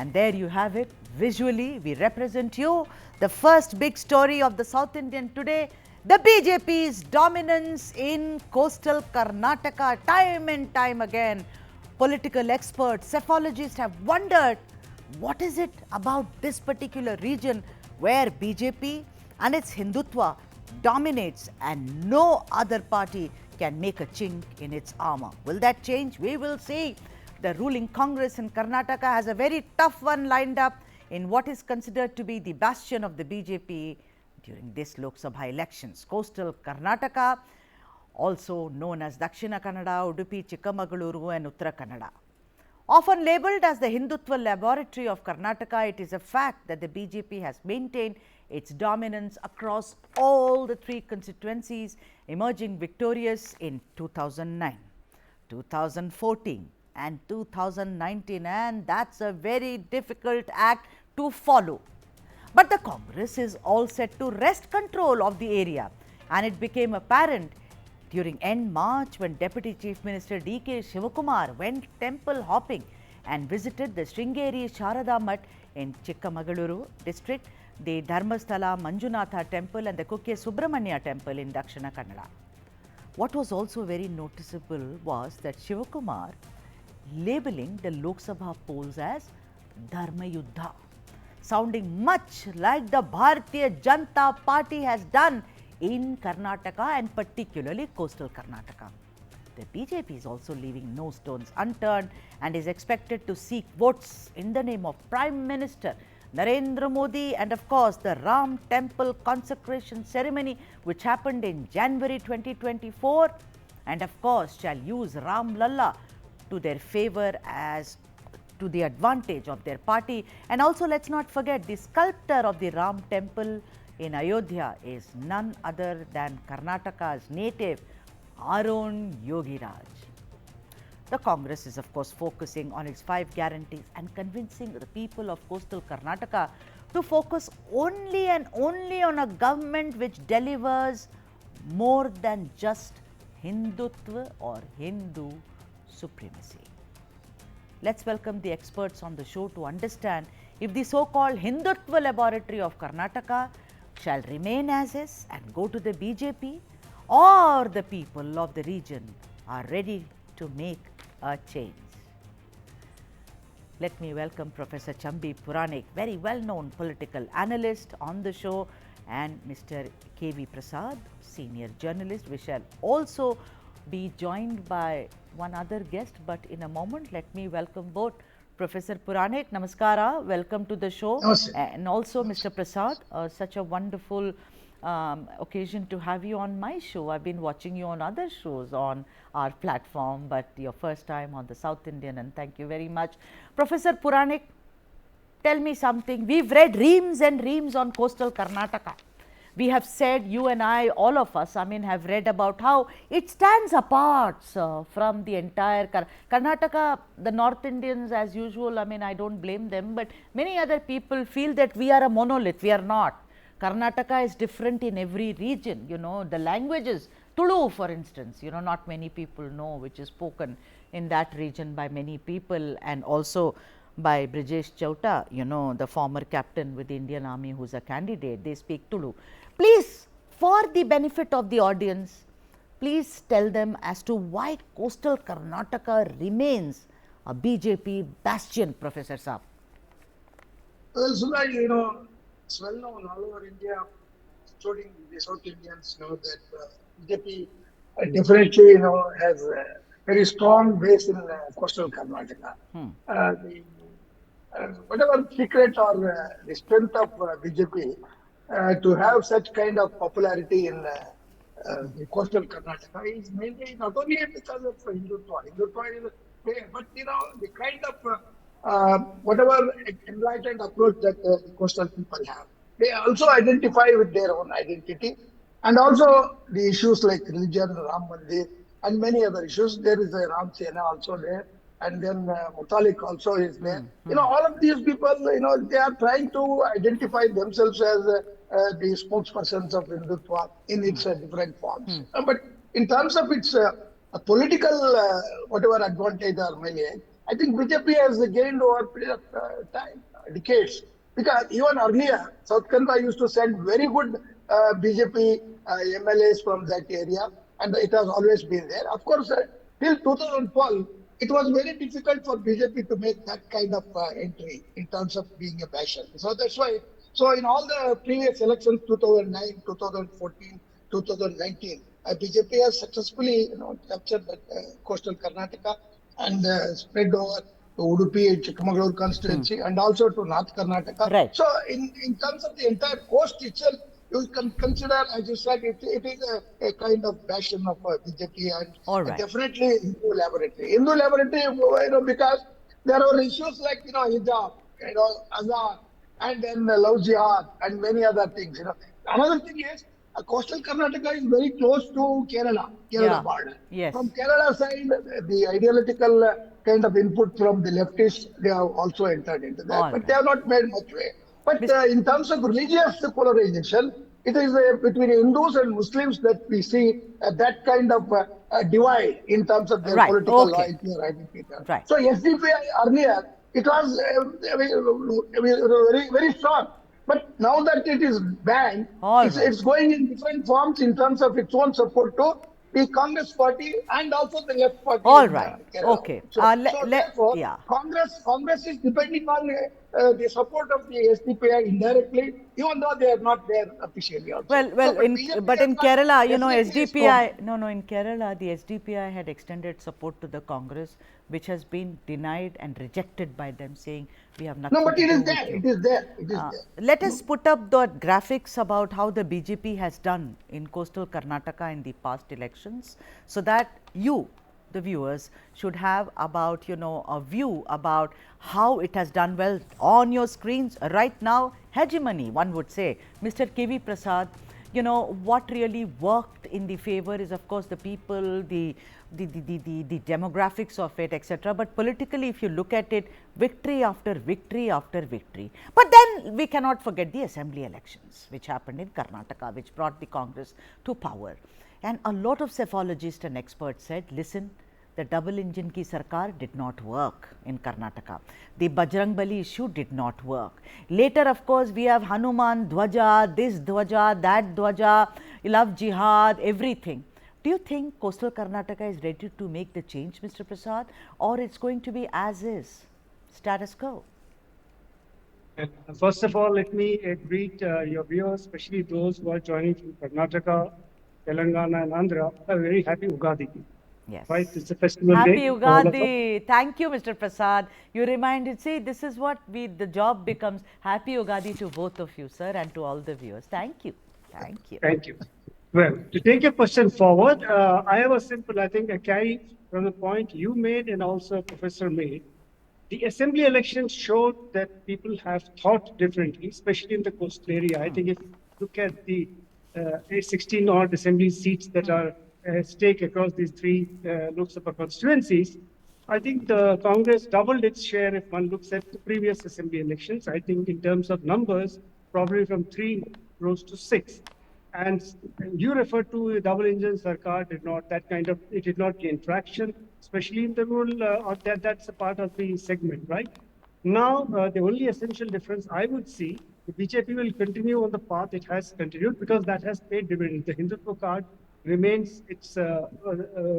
And there you have it. Visually, we represent you. The first big story of the South Indian today, the BJP's dominance in coastal Karnataka. Time and time again, political experts, psephologists have wondered what is it about this particular region where BJP and its Hindutva dominates and no other party can make a chink in its armor. Will that change? We will see. The ruling Congress in Karnataka has a very tough one lined up in what is considered to be the bastion of the BJP during this Lok Sabha elections. Coastal Karnataka, also known as Dakshina Kannada, Udupi-Chikmagalur and Uttara Kannada. Often labelled as the Hindutva laboratory of Karnataka, it is a fact that the BJP has maintained its dominance across all the three constituencies, emerging victorious in 2009, 2014 and 2019, and that's a very difficult act to follow. But the Congress is all set to wrest control of the area, and it became apparent during end March when Deputy Chief Minister D.K. Shivakumar went temple hopping and visited the Sringeri Sharada Mutt in Chikmagalur district, the Dharmasthala Manjunatha temple and the Kukke Subramanya temple in Dakshina Kannada. What was also very noticeable was that Shivakumar labelling the Lok Sabha polls as Dharma Yuddha, sounding much like the Bharatiya Janata Party has done in Karnataka and particularly coastal Karnataka. The BJP is also leaving no stones unturned and is expected to seek votes in the name of Prime Minister Narendra Modi and of course the Ram Temple consecration ceremony which happened in January 2024 and of course shall use Ram Lalla to their favor as to the advantage of their party. And also let's not forget the sculptor of the Ram Temple in Ayodhya is none other than Karnataka's native, our own Yogi Raj. The Congress is of course focusing on its 5 guarantees and convincing the people of coastal Karnataka to focus only and only on a government which delivers more than just Hindutva or Hindu supremacy. Let's welcome the experts on the show to understand if the so-called Hindutva laboratory of Karnataka shall remain as is and go to the BJP, or the people of the region are ready to make a change. Let me welcome Professor Chambi Puranik, very well-known political analyst on the show, and Mr. K.V. Prasad, senior journalist. We shall also be joined by one other guest, but in a moment, let me welcome both Professor Puranik, namaskara, welcome to the show. Namaste. And also Mr. Prasad, such a wonderful occasion to have you on my show. I've been watching you on other shows on our platform, but your first time on the South Indian, and thank you very much. Professor Puranik, tell me something. We've read reams and reams on coastal Karnataka. We have said, you and I, all of us, have read about how it stands apart from the entire Karnataka. The North Indians, as usual, I don't blame them, but many other people feel that we are a monolith. We are not. Karnataka is different in every region. The languages, Tulu, for instance, not many people know, which is spoken in that region by many people, and also by Brijesh Chauta, the former captain with the Indian Army who's a candidate. They speak Tulu. Please, for the benefit of the audience, please tell them as to why coastal Karnataka remains a BJP bastion, Professor Saab. Well, Sudha, it's well known all over India, including the South Indians, that BJP definitely, has a very strong base in coastal Karnataka. Whatever secret or the strength of BJP to have such kind of popularity in the coastal Karnataka is mainly not only because of Hindutva. Hindutva is there, but the kind of whatever enlightened approach that the coastal people have. They also identify with their own identity, and also the issues like religion, Ram Mandir, and many other issues. There is a Ram Sena also there, and then Mutalik also is there. All of these people, they are trying to identify themselves as the spokespersons of Hindutva in its different forms. But in terms of its political whatever advantage or melee, I think BJP has gained over a period of time, decades. Because even earlier, South Kannada used to send very good BJP MLAs from that area, and it has always been there. Of course, till 2012, it was very difficult for BJP to make that kind of entry in terms of being a bastion. So that's why. So in all the previous elections, 2009, 2014, 2019, BJP has successfully, captured that coastal Karnataka and spread over to Udupi-Chikmagalur constituency and also to North Karnataka. Right. So in terms of the entire coast itself, you can consider, as you said, it is a kind of bastion of BJP and All right. definitely Hindu laboratory. Hindu laboratory, because there are issues like, hijab, azan, and then love jihad and many other things. Another thing is, coastal Karnataka is very close to Kerala Yeah. border. Yes. From Kerala side, the ideological kind of input from the leftists, they have also entered into that, All but right. they have not made much way. But Mr. in terms of religious polarization, it is between Hindus and Muslims that we see that kind of divide in terms of their Right. political Okay. loyalty or identity. Right. So SDPI earlier, it was very, very strong. But now that it is banned, All it's, right. it's going in different forms in terms of its own support to the Congress party and also the left party All in right. Kerala. Okay. So therefore, Yeah. Congress is depending on the support of the SDPI indirectly, even though they are not there officially also. Well, But BJP but has in got Kerala, definitely strong. SDPI, no, in Kerala, the SDPI had extended support to the Congress, which has been denied and rejected by them, saying we have No, nothing but to it do is with there. you. It is there. It is there. Let us put up the graphics about how the BJP has done in coastal Karnataka in the past elections, so that you, the viewers, should have about a view about how it has done well on your screens right now. Hegemony, one would say. Mr. KV Prasad, what really worked in the favor is of course the people, the demographics of it, etc. But politically, if you look at it, victory after victory after victory. But then we cannot forget the assembly elections which happened in Karnataka, which brought the Congress to power. And a lot of psephologists and experts said, listen, the double engine ki sarkar did not work in Karnataka. The Bajrangbali issue did not work. Later, of course, we have Hanuman Dhwaja, this Dhwaja, that Dhwaja, love jihad, everything. Do you think coastal Karnataka is ready to make the change, Mr. Prasad, or it's going to be as is, status quo? First of all, let me greet your viewers, especially those who are joining from Karnataka, Telangana, and Andhra. A very happy Ugadi. Yes. Right? It's a festival Happy day for all of us. Ugadi. Thank you, Mr. Prasad. You reminded, see, this is what the job becomes. Happy Ugadi to both of you, sir, and to all the viewers. Thank you. Thank you. Thank you. Well, to take your question forward, I have a simple, I think, a carry from the point you made and also Professor made. The assembly elections showed that people have thought differently, especially in the coastal area. I think if you look at the 16 odd assembly seats that are at stake across these three Lok Sabha constituencies, I think the Congress doubled its share if one looks at the previous assembly elections. I think in terms of numbers, probably from 3 rose to 6. And you referred to a double engine Sarkar it did not gain traction, especially in the rural, or that's a part of the segment, right? Now, the only essential difference I would see, the BJP will continue on the path it has continued because that has paid dividends. The Hindutva card remains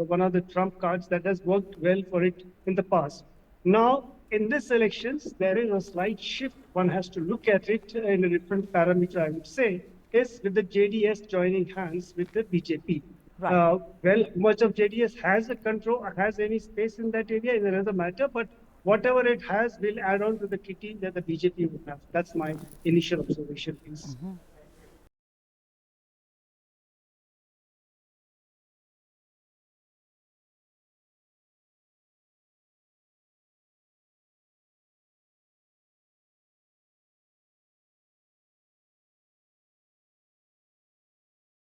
one of the trump cards that has worked well for it in the past. Now, in this elections, there is a slight shift. One has to look at it in a different parameter, I would say, is with the JDS joining hands with the BJP. Right. Well, much of JDS has a control, has any space in that area is another matter, but whatever it has will add on to the kitty that the BJP would have. That's my initial observation, please.